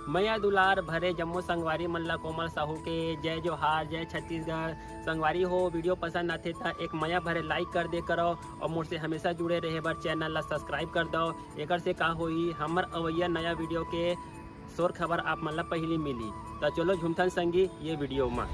मैया दुलार भरे जम्मू संगवारी मल्ला कोमल साहू के जय जोहार, जय छत्तीसगढ़। संगवारी हो वीडियो पसंद आते था एक मैया भरे लाइक कर दे करो और मुझसे हमेशा जुड़े रहे बर चैनल ला सब्सक्राइब कर दो। एक से का होई हमर अवैया नया वीडियो के शोर खबर आप मन ला पहली मिली। तो चलो झुमथन संगी ये वीडियो में।